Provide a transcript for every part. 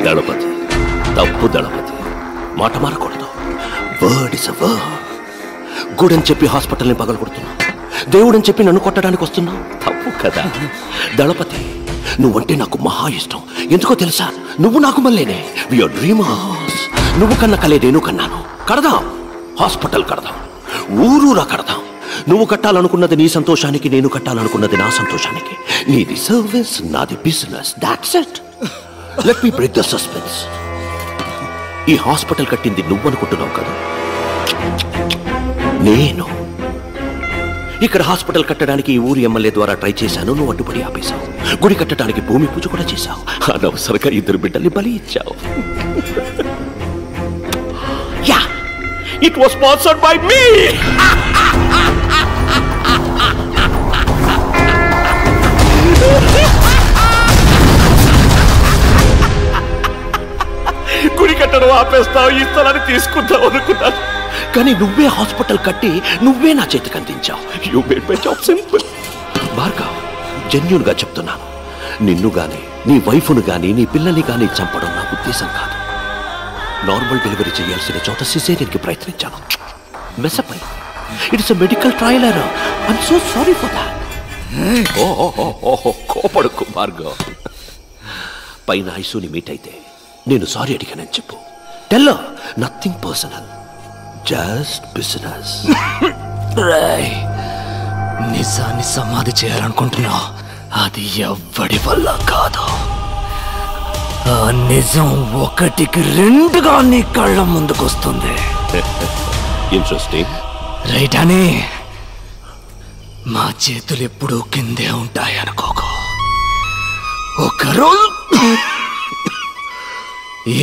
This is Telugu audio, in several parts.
దళపతి, తప్పు దళపతి. మాట మారకూడదు. Word is a word. గుడని చెప్పి హాస్పిటల్ని పగలగొడుతున్నావు. దేవుడని చెప్పి నన్ను కొట్టడానికి వస్తున్నావు. తప్పు కదా దళపతి. నువ్వంటే నాకు మహా ఇష్టం. ఎందుకో తెలుసా? నువ్వు నాకు మళ్ళీనే. We are dreamers. నువ్వు కన్న కలే నేను కన్నాను. కడదాం, హాస్పిటల్ కడదాం, ఊరూరా కడదాం. నువ్వు కట్టాలనుకున్నది నీ సంతోషానికి, నేను కట్టాలనుకున్నది నా సంతోషానికి. నీది సర్వీస్, నాది business. That's it. Let me break the suspense. ఈ హాస్పిటల్ కట్టింది నువ్వు అనుకుంటున్నావు కదా, నేను. ఇక్కడ హాస్పిటల్ కట్టడానికి ఈ ఊరి ఎమ్మెల్యే ద్వారా ట్రై చేశాను. నువ్వు అడ్డుపడి ఆపేశావు. గుడి కట్టడానికి భూమి పూజ కూడా చేశావు. అనవసరంగా 2 బిడ్డల్ని బలి ఇచ్చావు. Yeah, it was sponsored by me. గుడి కట్టడం ఆపేస్తావు, ఈ స్థలాన్ని తీసుకుంటావు అనుకున్నాను. కానీ నువ్వే హాస్పిటల్ కట్టి నువ్వే నా చేతికి అందించావు. You made my job simple. Bhargav, genuine గా చెప్తున్నాను. నిన్ను గాని, నీ వైఫ్ను గాని, నీ పిల్లల్ని గాని చంపడం నా ఉద్దేశం కాదు. నార్మల్ డెలివరీ చేయాల్సిన చోట సిజేరియన్కి ప్రయత్నించాను. మెసప్ అయింది. It's a medical trial error. I'm so sorry for that. ఓహో, కోపడుకు భార్గవ్. పైన ఐసూని మీట్ అయితే నేను సారీ అడిగానని చెప్పు. Tell her nothing personal, just business. నిజాన్ని సమాధి చేయాలనుకుంటున్నావు. అది ఎవ్వడి వల్ల కాదు. ఆ నిజం 1కి 2గా నీ కళ్ళ ముందుకొస్తుంది. ఇంట్రెస్టింగ్ రైట్ అని. మా చేతులు ఎప్పుడూ కిందే ఉంటాయి అనుకోకు. ఒకరోజు,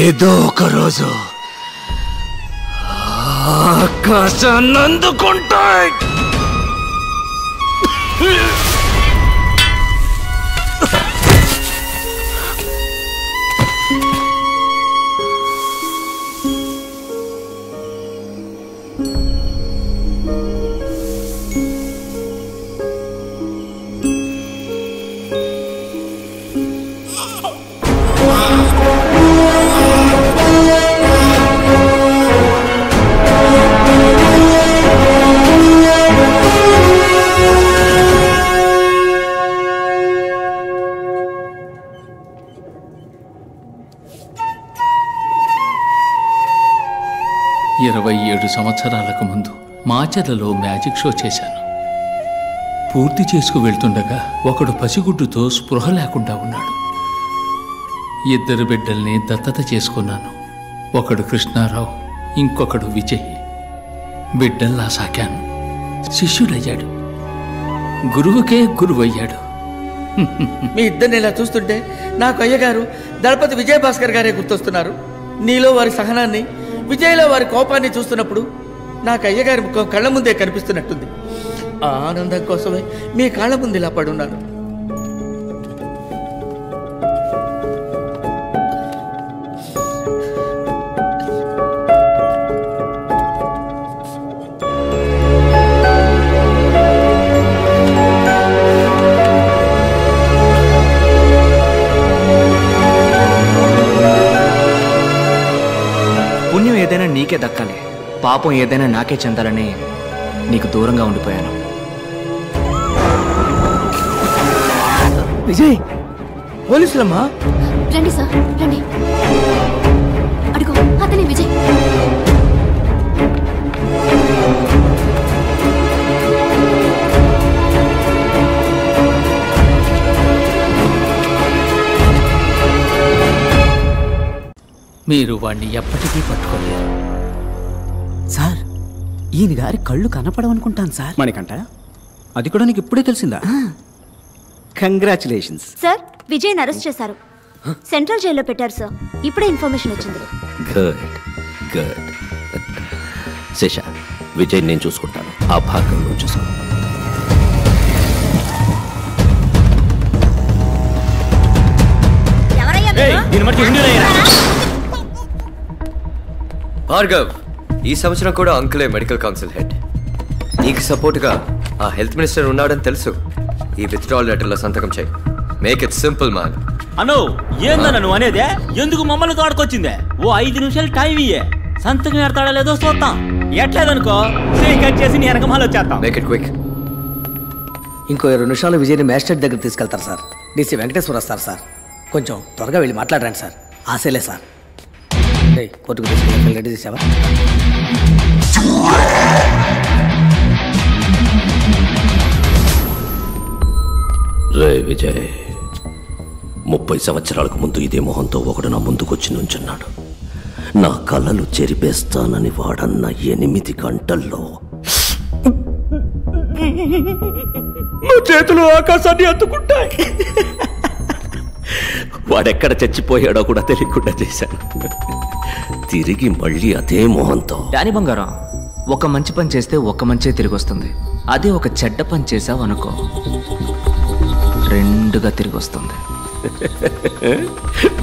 ఏదో ఒక రోజు ఆకాశాన్ని అందుకుంటాయి. సంవత్సరాలకు ముందు మాచర్లలో మ్యాజిక్ షో చేశాను. పూర్తి చేసుకు వెళ్తుండగా ఒకడు పసిగుడ్డుతో స్పృహ లేకుండా ఉన్నాడు. 2 బిడ్డల్ని దత్తత చేసుకున్నాను. ఒకడు కృష్ణారావు, ఇంకొకడు విజయ్. బిడ్డల్లా సాకాను. శిష్యుడయ్యాడు. గురువుకే గురువయ్యాడు. మీ ఇద్దరిని ఇలా చూస్తుంటే నాకు అయ్యగారు దళపతి విజయభాస్కర్ గారే గుర్తొస్తున్నారు. నీలో వారి సహనాన్ని, విజయ్లో వారి కోపాన్ని చూస్తున్నప్పుడు నాకు అయ్యగారి ముఖం కళ్ళ ముందే కనిపిస్తున్నట్టుంది. ఆ ఆనందం కోసమే మీ కాళ్ళ ముందు ఇలా పడున్నాను. పుణ్యం ఏదైనా నీకే దక్కాలి, పాపం ఏదైనా నాకే చెందాలని నీకు దూరంగా ఉండిపోయాను. విజయ్, పోలీసులమ్మా. రండి సార్, రండి. అడుగు, అతనే విజయ్. మీరు వాణ్ణి ఎప్పటికీ పట్టుకోలేరు. సార్, ఈయన గారి కళ్ళు కనపడవనుకుంటాను సార్. మణికంఠ, అది కూడా నీకు ఇప్పుడే తెలిసిందా? Congratulations sir. విజయ్ అరెస్ట్ చేశారు. సెంట్రల్ జైల్లో పెట్టారు సార్. ఇప్పుడే ఇన్ఫర్మేషన్ వచ్చింది. Good good. శేష, విజయ్ నేను చూసుకుంటాను. ఆ భాగం నువ్వు చూసుకో. భార్గవ్, ఈ సంవత్సరం కూడా అంకులే మెడికల్ కౌన్సిల్ హెడ్. నీకు సపోర్ట్గా ఆ హెల్త్ మినిస్టర్ ఉన్నాడని తెలుసు. ఈ విత్డ్రాల్ లెటర్లో సంతకం చేయి. Make it simple man. అను ఏందన్న నువ్వు అనేదే? ఎందుకు మమ్మల్ని తోడుకొచ్చిందే? ఓ 5 నిమిషాలు టైం ఇయ్యే, సంతకం ఎడతాడా లేదో చూద్దాం. ఎట్లేదనుకో కట్ చేసి నీ వెనక మళ్ళీ వచ్చేస్తాం. Make it quick. ఇంకో 2 నిమిషాలు విజయ్ని మ్యాజిస్ట్రేట్ దగ్గర తీసుకెళ్తారు సార్. డీసీ వెంకటేశ్వర వస్తారు సార్. కొంచెం త్వరగా వెళ్ళి మాట్లాడరండి సార్. ఆశలే సార్. కోర్టుకు తీసుకెళ్ళి రెడీ చేసావా? రే విజయ్, 30 సంవత్సరాలకు ముందు ఇదే మొహంతో ఒకడు నా ముందుకొచ్చి నుంచున్నాడు. నా కళ్ళలు చెరిపేస్తానని వాడన్న 8 గంటల్లో నా చేతులు ఆకాశాన్ని అందుకుంటాయి. వాడెక్కడ చచ్చిపోయాడో కూడా తెలియకుండా చేశాను. తిరిగి మళ్ళీ అదే మొహంతో. డానీ బంగారం, ఒక మంచి పని చేస్తే ఒక మంచే తిరిగి వస్తుంది. అదే ఒక చెడ్డ పని చేసావు అనుకో, 2గా తిరిగి వస్తుంది.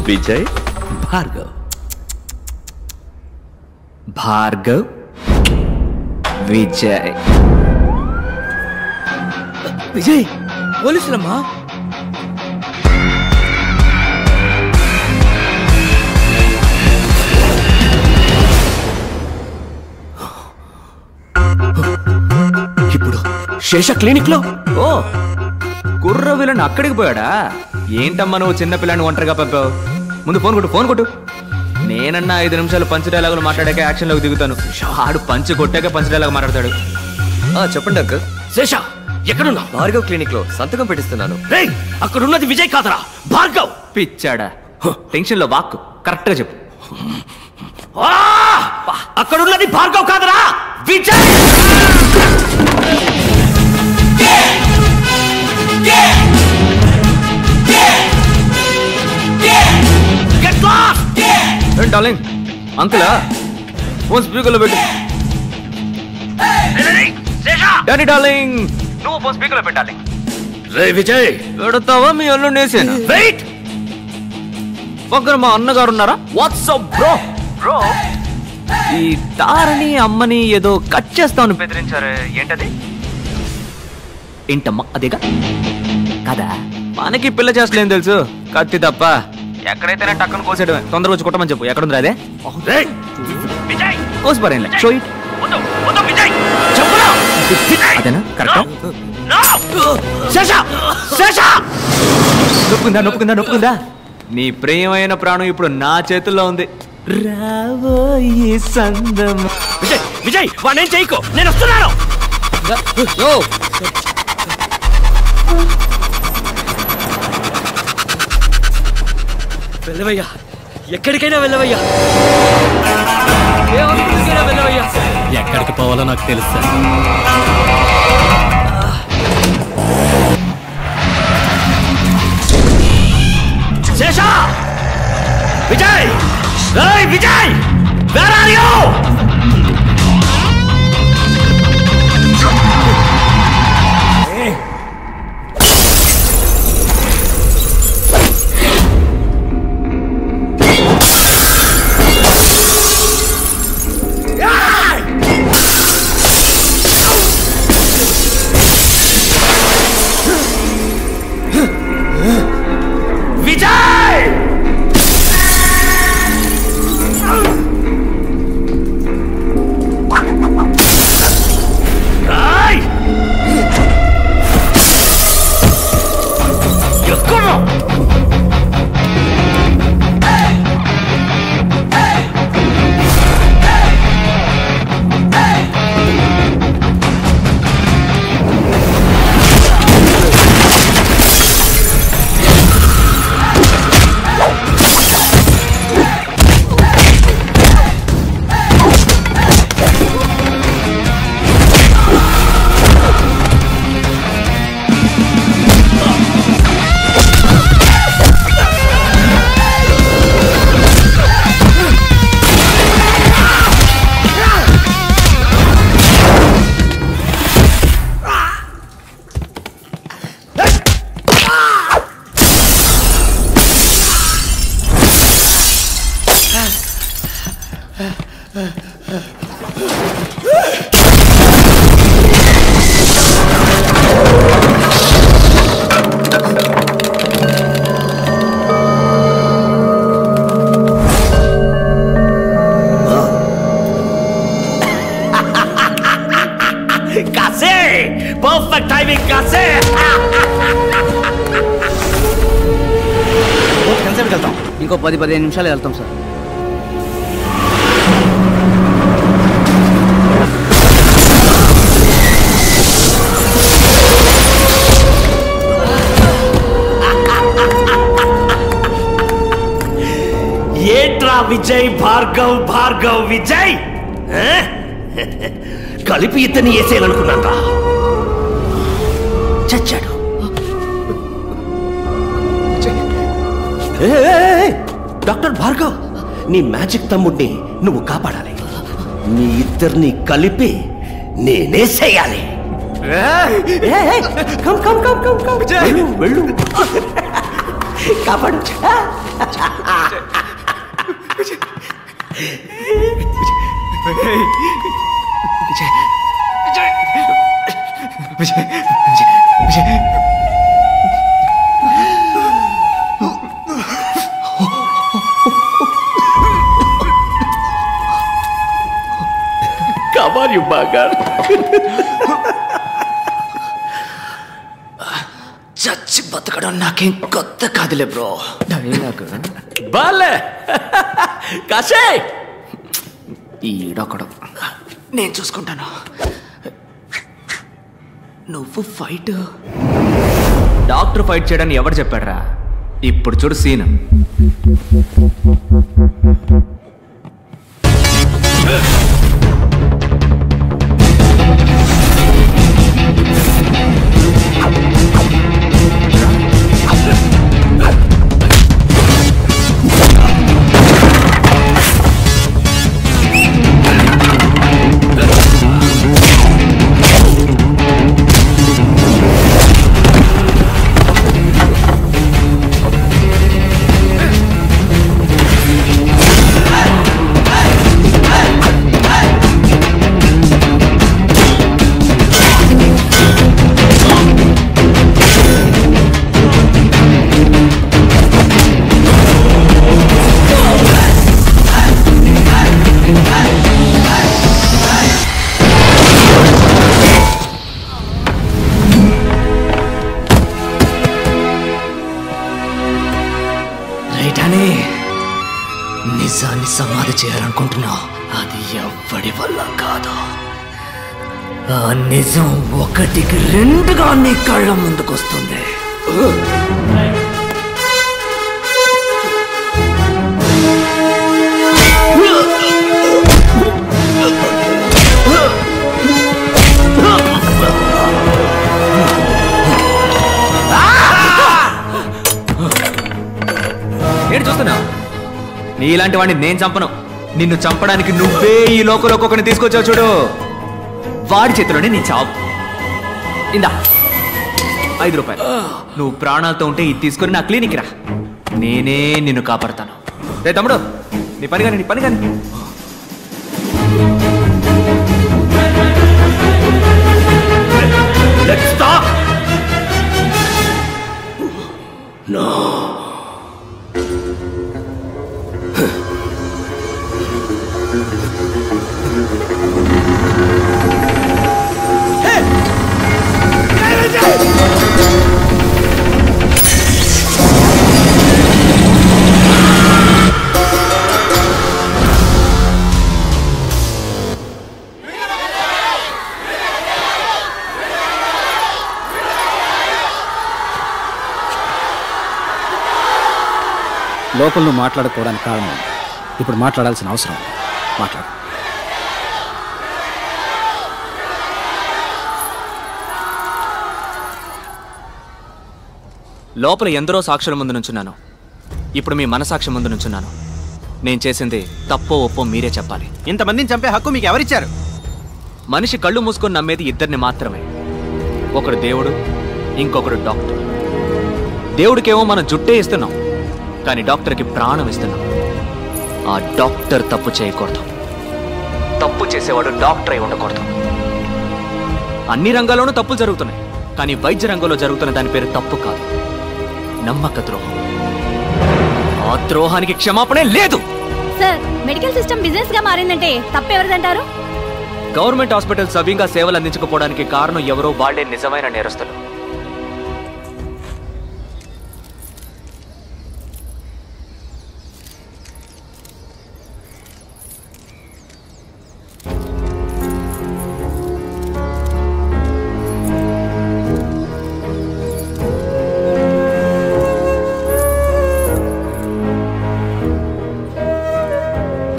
విజయ్ భార్గవ్. భార్గవ్ విజయ్. విజయ్ పోలీసులమ్మా. ఇప్పుడు శేష క్లినిక్ లో. ఓ కుర్ర వీళ్ళని అక్కడికి పోయాడా? ఏంటమ్మా నువ్వు చిన్న పిల్లని ఒంటరిగా పంపావు? ముందు ఫోన్ కొట్టు. నేనన్నా 5 నిమిషాలు పంచ్ డైలాగులు మాట్లాడాక యాక్షన్లోకి దిగుతాను. ఆడు పంచి కొట్టాక పంచ్ డైలాగ్ మాట్లాడతాడు. చెప్పండి అంకుల్. శేష ఎక్కడున్నా? భార్గవ్ క్లినిక్ లో సంతకం పెట్టిస్తున్నాను. రేయ్, అక్కడున్నది విజయ్ కాదరా, భార్గవ్. పిచ్చాడా? టెన్షన్ లో వాక్కు కరెక్ట్ గా చెప్పు. అక్కడున్నది భార్గవ్ కాదరా, విజయ్. డార్లింగ్, అంకులా ఫోన్ స్పీకర్ లో పెట్టు. డానీ డార్లింగ్, నువ్వు ఫోన్ స్పీకర్ లో పెట్టాలి. రే విజయ్, పెడతావా మీ అల్లు నేసేనా? వెయిట్, పక్కన మా అన్నగారు ఉన్నారా? WhatsApp bro. ఈ తారని అమ్మని ఏదో కట్ చేస్తాను బెదిరించారు. ఏంటది? ఏంటమ్మా అదేగా కదా? మనకి పిల్ల చేస్తలేం తెలుసు, కత్తి తప్ప. ఎక్కడైతేనే టక్కన కోసేయడమే. తొందరగా వచ్చి కొట్టమని చెప్పు. ఎక్కడుంది అదే? కోసిపారేం షో ఇట్. అదేనా కరెక్టా? నొప్పుకుందా? నీ ప్రియమైన ప్రాణం ఇప్పుడు నా చేతుల్లో ఉంది. రాబోయే సందం. విజయ్ వాణేం చేయకు, నేను వస్తున్నాను. వెళ్ళవయ్యా, ఎక్కడికైనా వెళ్ళవయ్యా, వెళ్ళవయ్యా. ఎక్కడికి పోవాలో నాకు తెలుసు. శేష, Vijay, Vijay, where are you? ఇంకో 10-15 నిమిషాలు వెళ్తాం సార్. ఏట్రా విజయ్, భార్గవ్ భార్గవ్ విజయ్ కలిపి ఇతన్ని వేసేయాలనుకున్నాను. చచ్చాడు. డాక్టర్ భార్గవ్, నీ మ్యాజిక్ తమ్ముడిని నువ్వు కాపాడాలి. నీ ఇద్దరిని కలిపి నేనేసేయాలి. వెళ్ళు కాపాడు. Come on, you bugger. చచ్చి బతకడం నాకేం కొత్త కాదులే బ్రో. డైలాగ్ బాలే కాశే. ఈడొకడు. నేను చూసుకుంటాను. నువ్వు ఫైట్. డాక్టర్ ఫైట్ చేయడానికి ఎవరు చెప్పాడరా? ఇప్పుడు చూడు సీన్. నిజాన్ని సమాధి చేయాలనుకుంటున్నావు. అది ఎవ్వడి వల్ల కాదు. ఆ నిజం 1కి 2గా నీ కళ్ళ ముందుకొస్తుంది. నేను చూస్తున్నా. నీలాంటి వాడిని నేను చంపను. నిన్ను చంపడానికి నువ్వే ఈ లోకంలోకి ఒకరిని తీసుకొచ్చావు చూడు. వాడి చేతిలోనే నీ చావు. ఇందా 5 రూపాయలు. నువ్వు ప్రాణాలతో ఉంటే ఇది తీసుకొని నా క్లినిక్ రా. నేనే నిన్ను కాపాడతాను. రే తమ్ముడు, నీ పని కానీ, నీ పని కానీ. Let's stop. No. లోపల నువ్వు మాట్లాడుకోవడానికి కారణం ఇప్పుడు మాట్లాడాల్సిన అవసరం. మాట్లాడు. లోపల ఎందరో సాక్షుల ముందు నుంచున్నాను. ఇప్పుడు మీ మనసాక్షి ముందు నుంచున్నాను. నేను చేసింది తప్పో ఒప్పో మీరే చెప్పాలి. ఇంతమందిని చంపే హక్కు మీకు ఎవరిచ్చారు? మనిషి కళ్ళు మూసుకొని నమ్మేది ఇద్దరిని మాత్రమే. ఒకడు దేవుడు, ఇంకొకడు డాక్టర్. దేవుడికేమో మనం జుట్టే ఇస్తున్నాం, కానీ డాక్టర్కి ప్రాణం ఇస్తున్నాం. ఆ డాక్టర్ తప్పు చేయకూడదు. తప్పు చేసేవాడు డాక్టర్ అయి ఉండకూడదు. అన్ని రంగాల్లోనూ తప్పులు జరుగుతున్నాయి, కానీ వైద్య రంగంలో జరుగుతున్న దాని పేరు తప్పు కాదు, నమ్మక ద్రోహం. ఆ ద్రోహానికి క్షమాపణే లేదు. సార్, మెడికల్ సిస్టమ్ బిజినెస్ గా మారిందంటే తప్పు ఎవరిదంటారు? గవర్నమెంట్ హాస్పిటల్ సవ్యంగా సేవలు అందించకపోవడానికి కారణం ఎవరో వాళ్లే నిజమైన నేరస్తులు.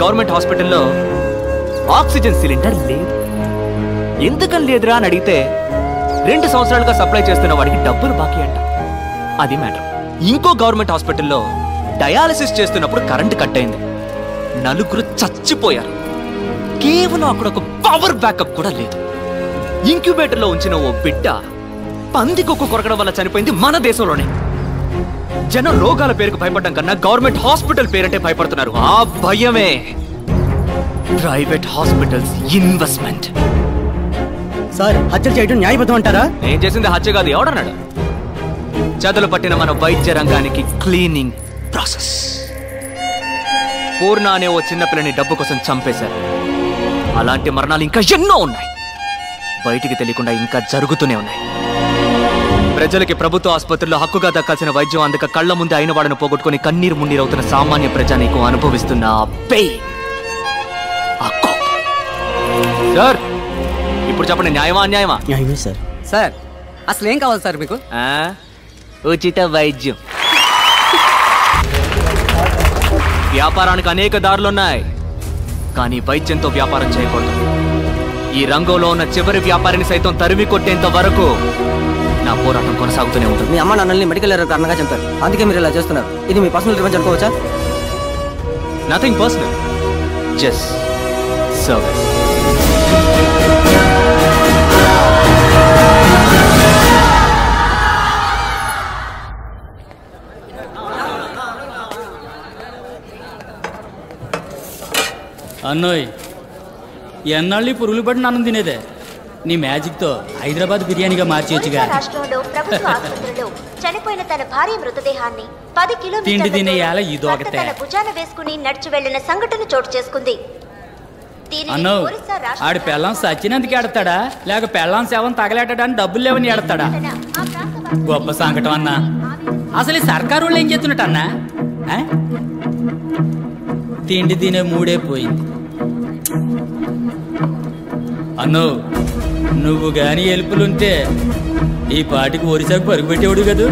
గవర్నమెంట్ హాస్పిటల్లో ఆక్సిజన్ సిలిండర్ లేదు. ఎందుకని లేదురా అని అడిగితే 2 సంవత్సరాలుగా సప్లై చేస్తున్న వాడికి డబ్బులు బాకీ అంట. అది మ్యాటర్. ఇంకో గవర్నమెంట్ హాస్పిటల్లో డయాలసిస్ చేస్తున్నప్పుడు కరెంటు కట్ అయింది. 4 చచ్చిపోయారు. కేవలం అక్కడ ఒక పవర్ బ్యాకప్ కూడా లేదు. ఇంక్యుబేటర్లో ఉంచిన ఓ బిడ్డ పందికొక్కు కొరకడం వల్ల చనిపోయింది మన దేశంలోనే. జనం రోగాల పేరుకు భయపడడం కన్నా గవర్నమెంట్ హాస్పిటల్ పేరంటే భయపడుతున్నారు. ఆ భయమే ప్రైవేట్ హాస్పిటల్స్ ఇన్వెస్ట్మెంట్. సార్, హత్య చేయడం న్యాయబద్ధం అంటారా? నేను చేసింది హత్య కాదు. ఎవడన్నాడు? చదులు పట్టిన మన వైద్య రంగానికి క్లీనింగ్ ప్రాసెస్. పూర్ణ అనే ఓ చిన్నపిల్లని డబ్బు కోసం చంపేశారు. అలాంటి మరణాలు ఇంకా ఎన్నో ఉన్నాయి. బయటికి తెలియకుండా ఇంకా జరుగుతూనే ఉన్నాయి. ప్రజలకి ప్రభుత్వ ఆసుపత్రుల్లో హక్కుగా దక్కాల్సిన వైద్యం అందక కళ్ల ముందే అయిన వాడిని పోగొట్టుకుని కన్నీరు మున్నీరవుతున్న సామాన్య ప్రజానీకు అనుభవిస్తున్న సార్, ఇప్పుడు చెప్పండి, న్యాయమా అన్యాయమా? న్యాయమే సార్. సార్, అసలు ఏం కావాలి సార్ మీకు? ఉచిత వైద్యం. వ్యాపారానికి అనేక దారులున్నాయి, కానీ వైద్యంతో వ్యాపారం చేయకూడదు. ఈ రంగంలో ఉన్న చివరి వ్యాపారిని సైతం తరిమి కొట్టేంత వరకు నా పోరాటం కొనసాగుతూనే ఉంటుంది. మీ అమ్మ నాన్నల్ని మెడికల్ ఎర్రర్ కారణంగా చంపారు, అందుకే మీరు ఇలా చేస్తున్నారు. ఇది మీ పర్సనల్ రివెంజ్ అనుకోవచ్చా? Nothing personal, just service. అన్నోయ్, ఎన్నాళ్ళు పురుగులు పడిన అన్నం తినేదే? నీ మ్యాజిక్ తో హైదరాబాద్ బిర్యానీగా మార్చేయచ్చుగా. రాష్ట్రంలో ప్రభుత్వ ఆసుపత్రిలో చనిపోయిన తన భార్య మృతదేహాన్ని 10 తిండి తినేయాల ఇదొకటే. తన భుజాన వేసుకుని నడిచి వెళ్లిన సంఘటన చోటు చేసుకుంది. అన్నో, ఆడి పెళ్ళం సచ్చినందుకు ఎడతాడా లేక పెళ్ళం సేవం తగలేటడానికి డబ్బులు లేవని ఎడతాడా? గొప్ప సంకటం అన్నా. అసలు ఈ సర్కారు వాళ్ళు ఏం చేస్తున్నట్టు అన్నా? తిండి తినే మూడే పోయింది. అన్నో, నువ్వు గాని ఎలుపులుంటే ఈ పాటికి ఒరిసాకు పరుగు పెట్టేవాడు కదూ.